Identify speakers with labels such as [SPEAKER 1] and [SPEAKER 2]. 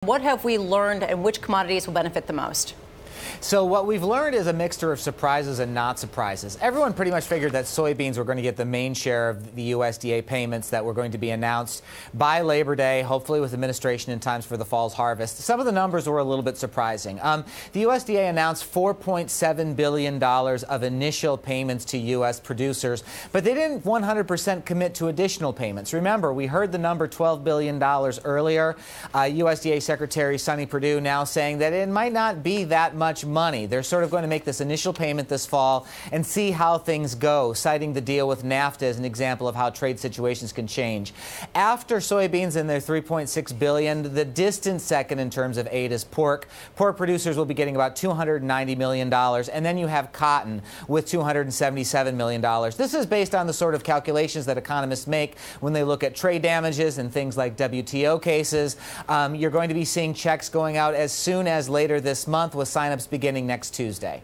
[SPEAKER 1] What have we learned and which commodities will benefit the most?
[SPEAKER 2] So what we've learned is a mixture of surprises and not surprises. Everyone pretty much figured that soybeans were going to get the main share of the USDA payments that were going to be announced by Labor Day, hopefully with administration in time for the fall's harvest. Some of the numbers were a little bit surprising. The USDA announced $4.7 billion of initial payments to U.S. producers, but they didn't 100% commit to additional payments. Remember, we heard the number $12 billion earlier. USDA Secretary Sonny Perdue now saying that it might not be that much money. They're sort of going to make this initial payment this fall and see how things go, citing the deal with NAFTA as an example of how trade situations can change. After soybeans and their $3.6 billion, the distant second in terms of aid is pork. Pork producers will be getting about $290 million, and then you have cotton with $277 million. This is based on the sort of calculations that economists make when they look at trade damages and things like WTO cases. You're going to be seeing checks going out as soon as later this month, with signups beginning next Tuesday.